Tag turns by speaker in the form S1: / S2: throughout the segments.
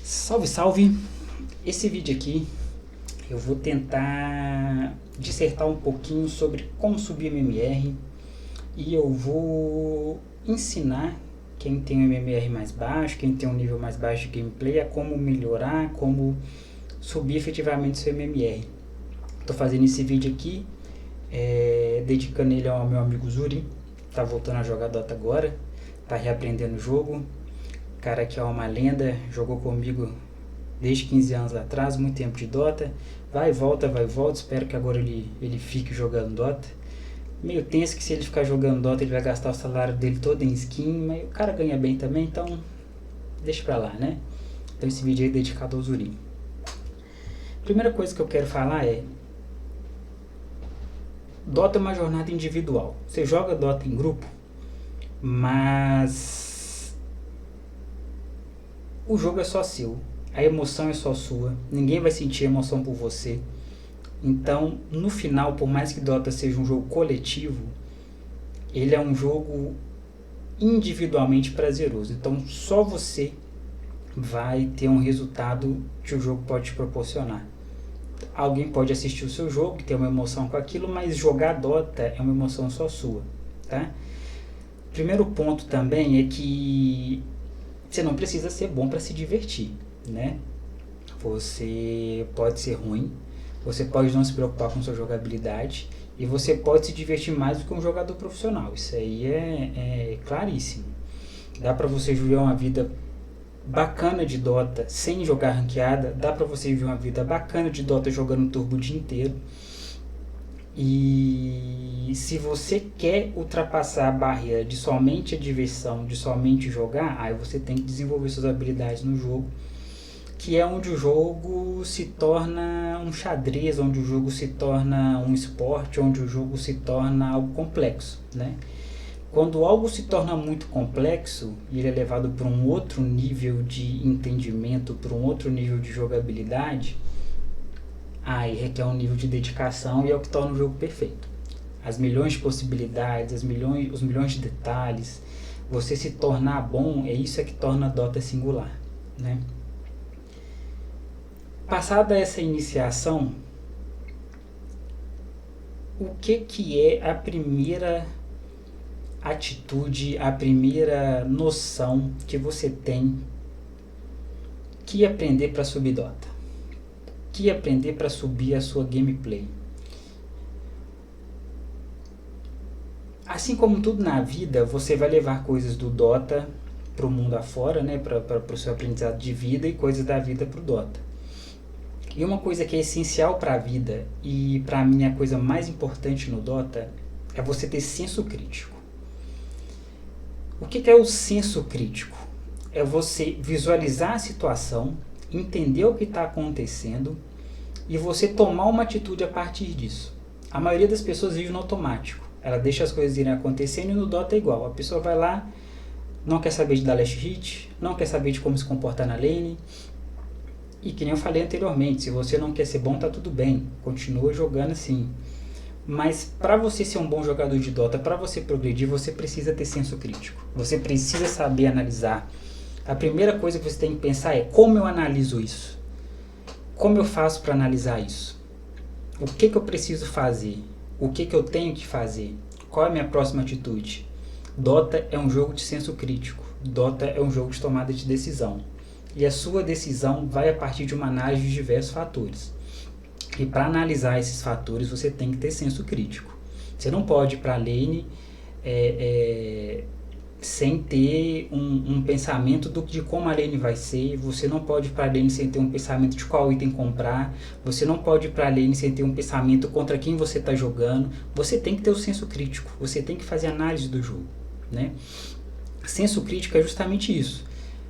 S1: Salve, salve! Esse vídeo aqui eu vou tentar dissertar um pouquinho sobre como subir MMR e eu vou ensinar quem tem um MMR mais baixo, quem tem um nível mais baixo de gameplay, a como melhorar, como subir efetivamente seu MMR. Estou fazendo esse vídeo aqui, dedicando ele ao meu amigo Zuri, tá voltando a jogar Dota agora, tá reaprendendo o jogo. O cara que é uma lenda, jogou comigo desde 15 anos atrás, muito tempo de Dota, vai e volta, espero que agora ele fique jogando Dota. Meio tenso que se ele ficar jogando Dota ele vai gastar o salário dele todo em skin, mas o cara ganha bem também, então deixa pra lá, né? Então esse vídeo aí é dedicado ao Zuri. Primeira coisa que eu quero falar é: Dota é uma jornada individual. Você joga Dota em grupo, mas o jogo é só seu. A emoção é só sua, ninguém vai sentir emoção por você. Então, no final, por mais que Dota seja um jogo coletivo, ele é um jogo individualmente prazeroso. Então, só você vai ter um resultado que o jogo pode te proporcionar. Alguém pode assistir o seu jogo, ter uma emoção com aquilo, mas jogar Dota é uma emoção só sua, tá? Primeiro ponto também é que você não precisa ser bom para se divertir, né? Você pode ser ruim, você pode não se preocupar com sua jogabilidade e você pode se divertir mais do que um jogador profissional. Isso aí é claríssimo. Dá para você viver uma vida bacana de Dota sem jogar ranqueada, dá para você viver uma vida bacana de Dota jogando turbo o dia inteiro. E se você quer ultrapassar a barreira de somente a diversão, de somente jogar, aí você tem que desenvolver suas habilidades no jogo, que é onde o jogo se torna um xadrez, onde o jogo se torna um esporte, onde o jogo se torna algo complexo, né? Quando algo se torna muito complexo e ele é levado para um outro nível de entendimento, para um outro nível de jogabilidade, aí requer um nível de dedicação e é o que torna o jogo perfeito. As milhões de possibilidades, os milhões de detalhes, você se tornar bom, é isso que torna a Dota singular, né? Passada essa iniciação, o que é a primeira atitude, a primeira noção que você tem que aprender para subir Dota? Que aprender para subir a sua gameplay? Assim como tudo na vida, você vai levar coisas do Dota para o mundo afora, né? Para o seu aprendizado de vida, e coisas da vida para o Dota. E uma coisa que é essencial para a vida, e para mim a coisa mais importante no Dota, é você ter senso crítico. O que é o senso crítico? É você visualizar a situação, entender o que está acontecendo e você tomar uma atitude a partir disso. A maioria das pessoas vive no automático. Ela deixa as coisas irem acontecendo e no Dota é igual. A pessoa vai lá, não quer saber de dar last hit, não quer saber de como se comportar na lane. E que nem eu falei anteriormente, se você não quer ser bom, tá tudo bem. Continua jogando assim. Mas para você ser um bom jogador de Dota, para você progredir, você precisa ter senso crítico. Você precisa saber analisar. A primeira coisa que você tem que pensar é: como eu analiso isso? Como eu faço para analisar isso? O que eu preciso fazer? O que eu tenho que fazer? Qual é a minha próxima atitude? Dota é um jogo de senso crítico. Dota é um jogo de tomada de decisão. E a sua decisão vai a partir de uma análise de diversos fatores. E para analisar esses fatores, você tem que ter senso crítico. Você não pode ir para a lane sem ter um pensamento de como a lane vai ser. Você não pode ir para a lane sem ter um pensamento de qual item comprar. Você não pode ir para a lane sem ter um pensamento contra quem você está jogando. Você tem que ter o senso crítico. Você tem que fazer análise do jogo, né? Senso crítico é justamente isso.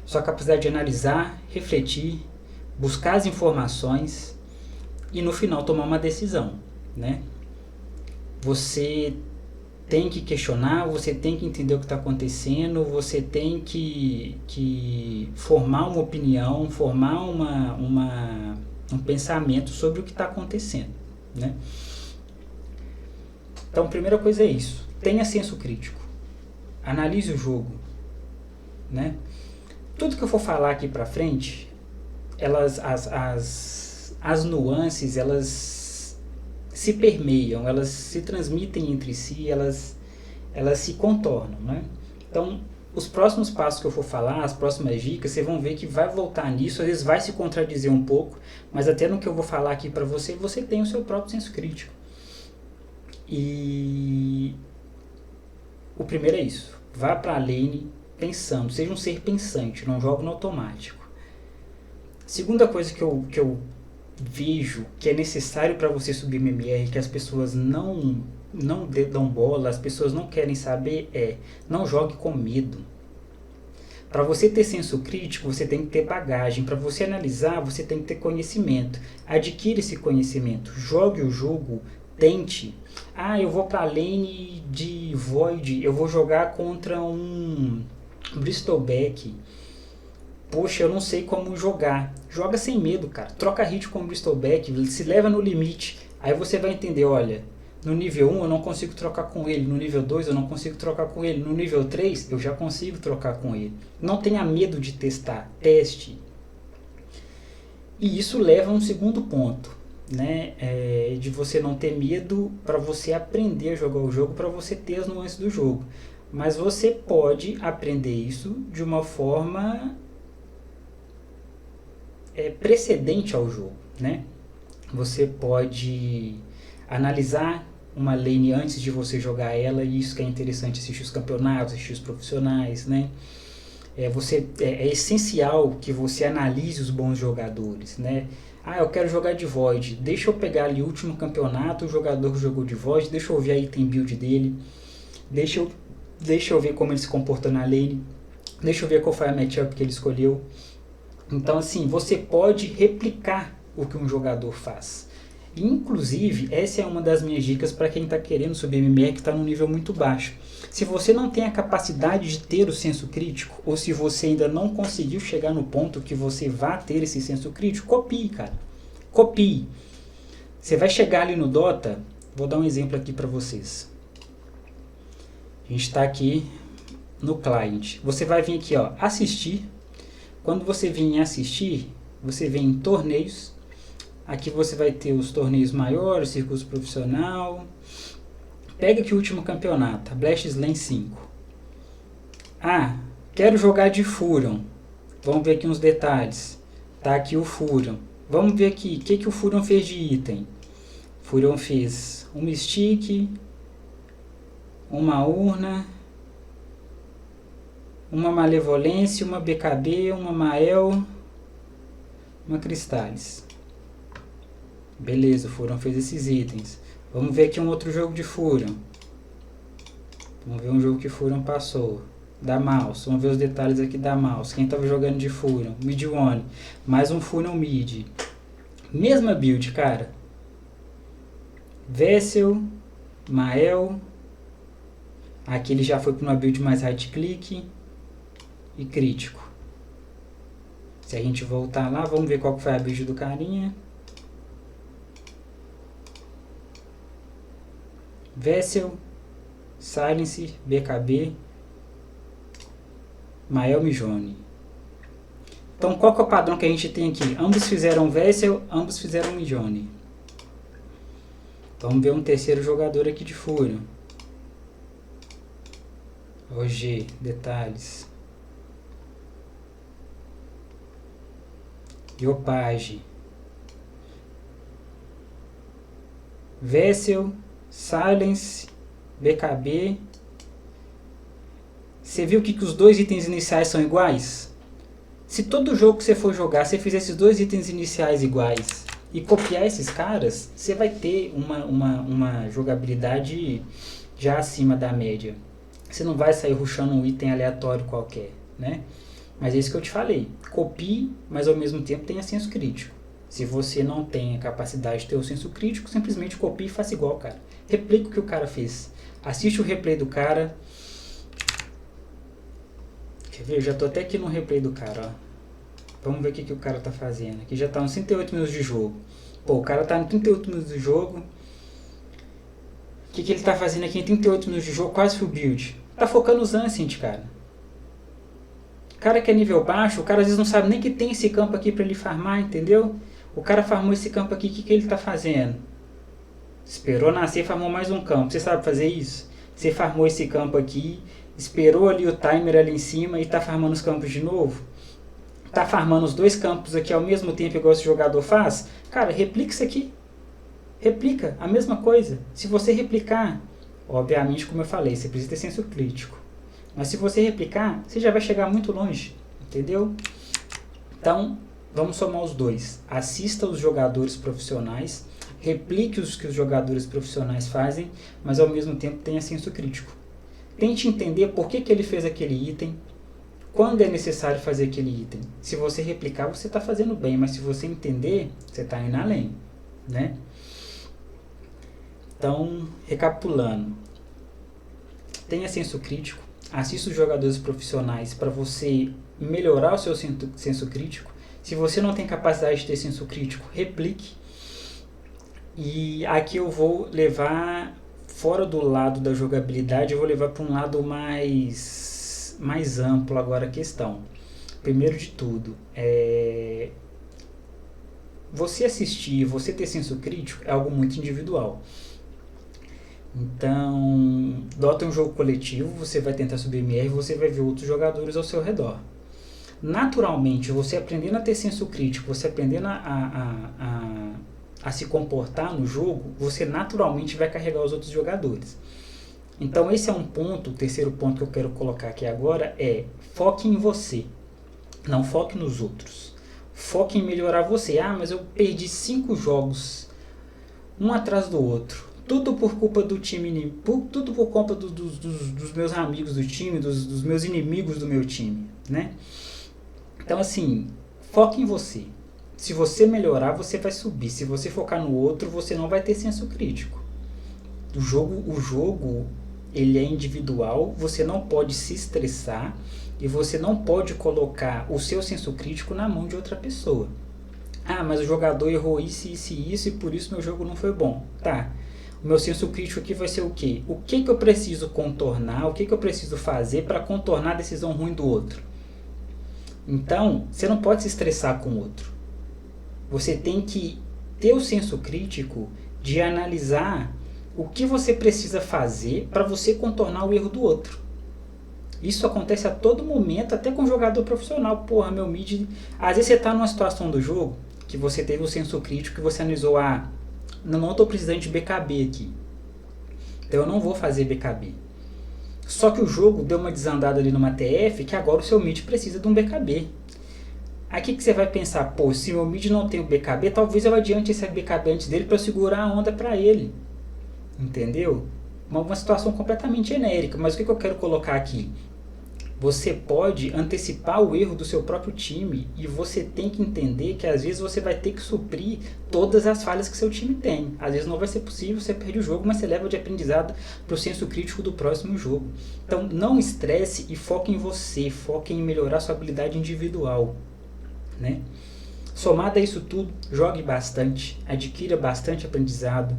S1: Sua capacidade de analisar, refletir, buscar as informações e no final tomar uma decisão, né? Você tem que questionar, você tem que entender o que está acontecendo, você tem que formar uma opinião, formar um pensamento sobre o que está acontecendo, né? Então, a primeira coisa é isso. Tenha senso crítico. Analise o jogo, né? Tudo que eu for falar aqui pra frente as nuances, elas se permeiam, elas se transmitem entre si, elas se contornam, né? Então, os próximos passos que eu for falar, as próximas dicas, vocês vão ver que vai voltar nisso, às vezes vai se contradizer um pouco, mas até no que eu vou falar aqui para você, você tem o seu próprio senso crítico. E o primeiro é isso, vá para a lane pensando, seja um ser pensante, não jogue no automático. Segunda coisa que eu vejo que é necessário para você subir MMR, que as pessoas não dão bola, as pessoas não querem saber, não jogue com medo. Para você ter senso crítico, você tem que ter bagagem. Para você analisar, você tem que ter conhecimento. Adquira esse conhecimento. Jogue o jogo, tente. Eu vou para a lane de Void, eu vou jogar contra um Bristleback. Poxa, eu não sei como jogar. Joga sem medo, cara. Troca hit com o Bristleback, se leva no limite. Aí você vai entender, olha, no nível 1 eu não consigo trocar com ele, no nível 2 eu não consigo trocar com ele, no nível 3 eu já consigo trocar com ele. Não tenha medo de testar, teste. E isso leva a um segundo ponto, né? De você não ter medo para você aprender a jogar o jogo, para você ter as nuances do jogo. Mas você pode aprender isso de uma forma precedente ao jogo, né? Você pode analisar uma lane antes de você jogar ela, e isso que é interessante, assistir os campeonatos, assistir os profissionais, né? É essencial que você analise os bons jogadores, né? Eu quero jogar de Void, deixa eu pegar ali o último campeonato, o jogador que jogou de Void, deixa eu ver a item build dele, deixa eu ver como ele se comportou na lane, deixa eu ver qual foi a matchup que ele escolheu. Então, assim, você pode replicar o que um jogador faz. Inclusive, essa é uma das minhas dicas para quem está querendo subir MMR, que está num nível muito baixo. Se você não tem a capacidade de ter o senso crítico, ou se você ainda não conseguiu chegar no ponto que você vá ter esse senso crítico, copie, cara. Copie. Você vai chegar ali no Dota, vou dar um exemplo aqui para vocês. A gente está aqui no client. Você vai vir aqui, assistir. Quando você vir em assistir, você vem em torneios. Aqui você vai ter os torneios maiores, circuito profissional. Pega aqui o último campeonato, a Blast Slam 5. Quero jogar de Furion. Vamos ver aqui uns detalhes. Tá aqui o Furion. Vamos ver aqui, o que o Furion fez de item. Furion fez um Mystic, uma Urna, uma Malevolência, uma BKB, uma Mael, uma Cristales. Beleza, o Furion fez esses itens. Vamos ver aqui um outro jogo de Furion. Vamos ver um jogo que Furion passou. Da Mouse. Vamos ver os detalhes aqui da Mouse. Quem estava jogando de Furion? Mid One. Mais um Furion Mid. Mesma build, cara. Vessel, Mael. Aqui ele já foi para uma build mais right click e crítico. Se a gente voltar lá, vamos ver qual foi a build do carinha. Vessel, Silence, BKB, Mael, Mijone. Então qual que é o padrão que a gente tem aqui? Ambos fizeram Vessel, ambos fizeram Mijone. Vamos ver um terceiro jogador aqui de Furion. OG, detalhes. Yopage. Vessel, Silence, BKB. Você viu que os dois itens iniciais são iguais? Se todo jogo que você for jogar, você fizer esses dois itens iniciais iguais e copiar esses caras, você vai ter uma jogabilidade já acima da média. Você não vai sair rushando um item aleatório qualquer, né? Mas é isso que eu te falei. Copie, mas ao mesmo tempo tenha senso crítico. Se você não tem a capacidade de ter o senso crítico, simplesmente copie e faça igual, cara. Replica o que o cara fez. Assiste o replay do cara. Quer ver? Eu já tô até aqui no replay do cara, ó. Vamos ver o que o cara tá fazendo. Aqui já tá uns 38 minutos de jogo. Pô, o cara tá em 38 minutos de jogo. O que ele tá fazendo aqui em 38 minutos de jogo? Quase full build. Tá focando os Ancient, cara. cara que é nível baixo, o cara às vezes não sabe nem que tem esse campo aqui para ele farmar, entendeu? O cara farmou esse campo aqui, o que ele tá fazendo? Esperou nascer e farmou mais um campo. Você sabe fazer isso? Você farmou esse campo aqui, esperou ali o timer ali em cima e tá farmando os campos de novo? Tá farmando os dois campos aqui ao mesmo tempo igual esse jogador faz? Cara, replica isso aqui. Replica a mesma coisa. Se você replicar, obviamente, como eu falei, você precisa ter senso crítico. Mas se você replicar, você já vai chegar muito longe, entendeu? Então, vamos somar os dois. Assista os jogadores profissionais, replique os que os jogadores profissionais fazem, mas ao mesmo tempo tenha senso crítico. Tente entender por que ele fez aquele item, quando é necessário fazer aquele item. Se você replicar, você está fazendo bem, mas se você entender, você está indo além, né? Então, recapitulando, tenha senso crítico, assista os jogadores profissionais para você melhorar o seu senso crítico. Se você não tem capacidade de ter senso crítico, replique. E aqui eu vou levar fora do lado da jogabilidade, eu vou levar para um lado mais amplo agora a questão. Primeiro de tudo, você assistir, você ter senso crítico é algo muito individual. Então, Dota é um jogo coletivo, você vai tentar subir MR, você vai ver outros jogadores ao seu redor. Naturalmente, você aprendendo a ter senso crítico, você aprendendo a se comportar no jogo, você naturalmente vai carregar os outros jogadores. Então esse é um ponto, o terceiro ponto que eu quero colocar aqui agora é: foque em você, não foque nos outros. Foque em melhorar você. Ah, mas eu perdi 5 jogos, um atrás do outro. Tudo por culpa do time, tudo por culpa dos meus amigos do time, dos meus inimigos do meu time, né? Então assim, foque em você. Se você melhorar, você vai subir. Se você focar no outro, você não vai ter senso crítico. O jogo ele é individual, você não pode se estressar e você não pode colocar o seu senso crítico na mão de outra pessoa. Ah, mas o jogador errou isso e por isso meu jogo não foi bom. Tá, o meu senso crítico aqui vai ser o quê? O que eu preciso contornar, o que eu preciso fazer para contornar a decisão ruim do outro? Então, você não pode se estressar com o outro. Você tem que ter o senso crítico de analisar o que você precisa fazer para você contornar o erro do outro. Isso acontece a todo momento, até com jogador profissional. Porra, meu mid... Às vezes você está numa situação do jogo que você teve o senso crítico, que você analisou, não estou precisando de BKB aqui, então eu não vou fazer BKB. Só que o jogo deu uma desandada ali numa TF que agora o seu mid precisa de um BKB. Aí o que você vai pensar? Pô, se meu mid não tem o BKB, talvez eu adiante esse BKB antes dele para segurar a onda para ele. Entendeu? Uma situação completamente genérica. Mas o que eu quero colocar aqui? Você pode antecipar o erro do seu próprio time e você tem que entender que às vezes você vai ter que suprir todas as falhas que seu time tem. Às vezes não vai ser possível, você perde o jogo, mas você leva de aprendizado para o senso crítico do próximo jogo. Então não estresse e foque em você, foque em melhorar sua habilidade individual, né? Somado a isso tudo, jogue bastante, adquira bastante aprendizado.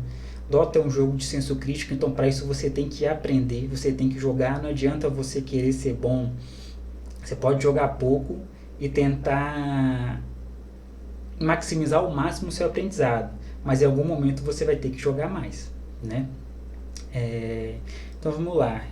S1: Dota é um jogo de senso crítico, então para isso você tem que aprender, você tem que jogar, não adianta você querer ser bom. Você pode jogar pouco e tentar maximizar ao máximo o seu aprendizado, mas em algum momento você vai ter que jogar mais, né? Então vamos lá,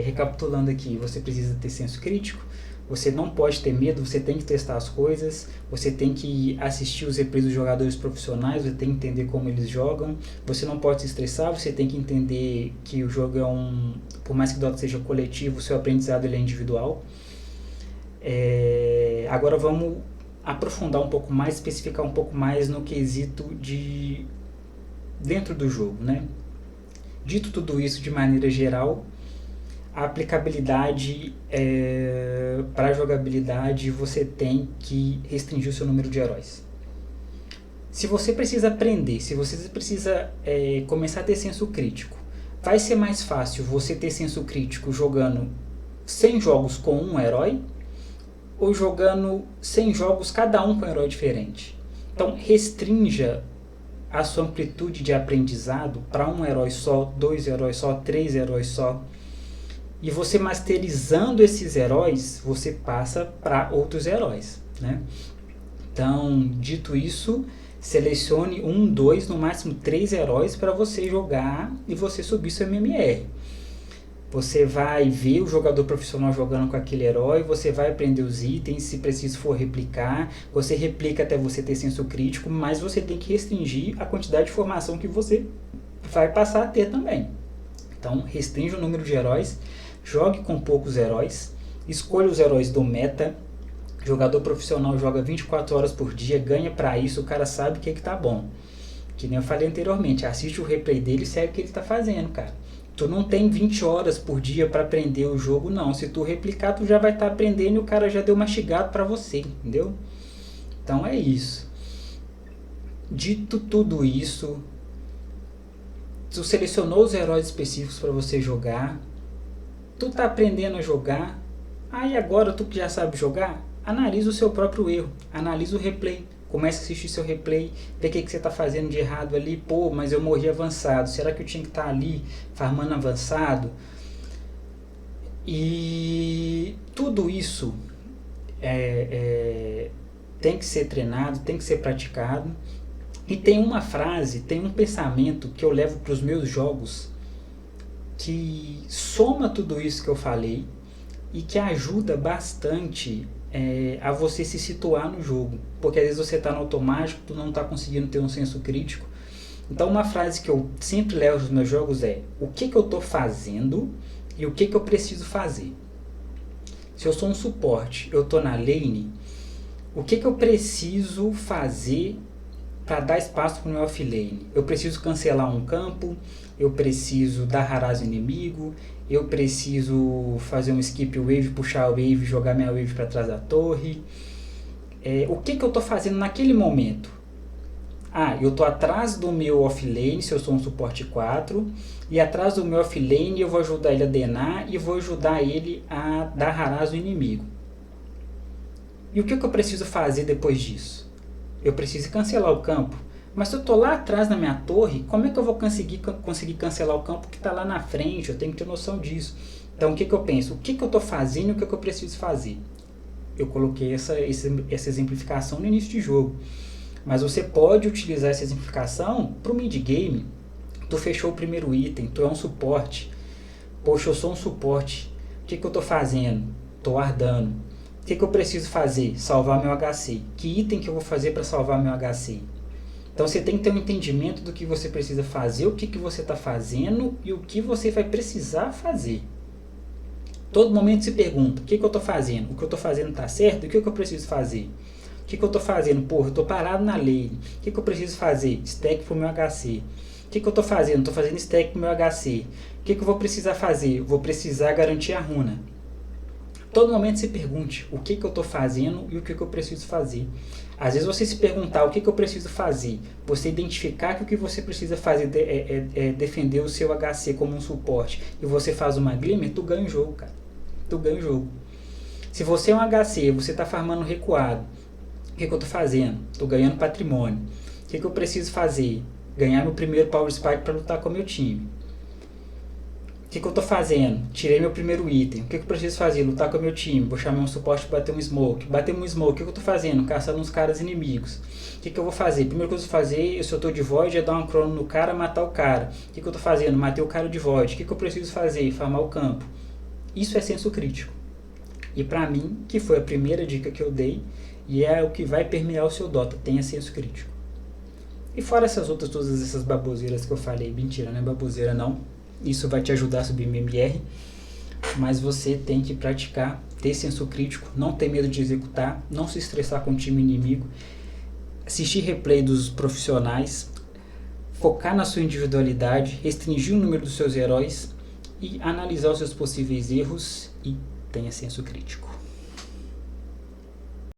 S1: recapitulando aqui, você precisa ter senso crítico, você não pode ter medo, você tem que testar as coisas, você tem que assistir os replays dos jogadores profissionais, você tem que entender como eles jogam, você não pode se estressar, você tem que entender que o jogo por mais que o Dota seja coletivo, o seu aprendizado ele é individual. Agora vamos aprofundar um pouco mais, especificar um pouco mais no quesito de dentro do jogo, né? Dito tudo isso de maneira geral, a aplicabilidade para a jogabilidade, você tem que restringir o seu número de heróis. Se você precisa aprender, se você precisa começar a ter senso crítico, vai ser mais fácil você ter senso crítico jogando 100 jogos com um herói ou jogando 100 jogos cada um com um herói diferente. Então restrinja a sua amplitude de aprendizado para um herói só, 2 heróis só, 3 heróis só. E você masterizando esses heróis, você passa para outros heróis, né? Então, dito isso, selecione 1, 2, no máximo 3 heróis para você jogar e você subir seu MMR. Você vai ver o jogador profissional jogando com aquele herói, você vai aprender os itens, se preciso for replicar, você replica até você ter senso crítico, mas você tem que restringir a quantidade de informação que você vai passar a ter também. Então, restringe o número de heróis, jogue com poucos heróis, escolha os heróis do meta. Jogador profissional joga 24 horas por dia, ganha pra isso, o cara sabe o que tá bom. Que nem eu falei anteriormente, assiste o replay dele e segue o que ele tá fazendo, cara. Tu não tem 20 horas por dia para aprender o jogo, não. Se tu replicar, tu já vai estar aprendendo e o cara já deu mastigado para você, entendeu? Então é isso. Dito tudo isso, tu selecionou os heróis específicos para você jogar, tu tá aprendendo a jogar, aí agora tu que já sabe jogar, analisa o seu próprio erro, analisa o replay. Comece a assistir seu replay, ver o que você está fazendo de errado ali. Pô, mas eu morri avançado. Será que eu tinha que estar ali farmando avançado? E tudo isso tem que ser treinado, tem que ser praticado. E tem uma frase, tem um pensamento que eu levo para os meus jogos que soma tudo isso que eu falei e que ajuda bastante a você se situar no jogo, porque às vezes você está no automático, tu não está conseguindo ter um senso crítico. Então uma frase que eu sempre levo nos meus jogos é: o que eu estou fazendo e o que eu preciso fazer. Se eu sou um suporte, eu estou na lane, o que eu preciso fazer para dar espaço para o meu offlane? Eu preciso cancelar um campo, eu preciso dar harass no inimigo, eu preciso fazer um skip wave, puxar a wave, jogar minha wave para trás da torre. O que eu estou fazendo naquele momento? Eu estou atrás do meu offlane, se eu sou um suporte 4, e atrás do meu offlane eu vou ajudar ele a denar e vou ajudar ele a dar harass no inimigo. E o que eu preciso fazer depois disso? Eu preciso cancelar o campo. Mas se eu estou lá atrás na minha torre, como é que eu vou conseguir cancelar o campo que está lá na frente? Eu tenho que ter noção disso. Então o que eu penso? O que eu estou fazendo e o que eu preciso fazer? Eu coloquei essa exemplificação no início de jogo. Mas você pode utilizar essa exemplificação para o mid-game. Tu fechou o primeiro item, tu é um suporte. Poxa, eu sou um suporte. O que eu estou fazendo? Estou guardando. O que eu preciso fazer? Salvar meu HC. Que item que eu vou fazer para salvar meu HC? Então você tem que ter um entendimento do que você precisa fazer, o que você está fazendo e o que você vai precisar fazer. Todo momento se pergunta: o que eu estou fazendo? O que eu estou fazendo está certo? E o que eu preciso fazer? O que eu estou fazendo? Porra, eu estou parado na lane. O que eu preciso fazer? Stack para o meu HC. O que eu estou fazendo? Estou fazendo stack para o meu HC. O que eu vou precisar fazer? Vou precisar garantir a runa. Todo momento se pergunte o que eu estou fazendo e o que eu preciso fazer. Às vezes você se perguntar o que eu preciso fazer, você identificar que o que você precisa fazer é defender o seu HC como um suporte e você faz uma glimmer, tu ganha o jogo, cara. Tu ganha o jogo. Se você é um HC, você está farmando recuado, o que eu estou fazendo? Estou ganhando patrimônio. O que eu preciso fazer? Ganhar meu primeiro Power Spike para lutar com o meu time. O que eu estou fazendo? Tirei meu primeiro item. O que eu preciso fazer? Lutar com o meu time. Vou chamar um suporte para bater um smoke. Bater um smoke. O que eu estou fazendo? Caçando uns caras inimigos. O que eu vou fazer? Primeiro que eu vou fazer, se eu estou de void, é dar um crono no cara, matar o cara. O que eu estou fazendo? Matei o cara de void. O que eu preciso fazer? Farmar o campo. Isso é senso crítico. E para mim, que foi a primeira dica que eu dei, e é o que vai permear o seu Dota. Tenha senso crítico. E fora essas outras, todas essas baboseiras que eu falei. Mentira, não é baboseira não. Isso vai te ajudar a subir MMR, mas você tem que praticar, ter senso crítico, não ter medo de executar, não se estressar com o time inimigo, assistir replay dos profissionais, focar na sua individualidade, restringir o número dos seus heróis e analisar os seus possíveis erros e tenha senso crítico.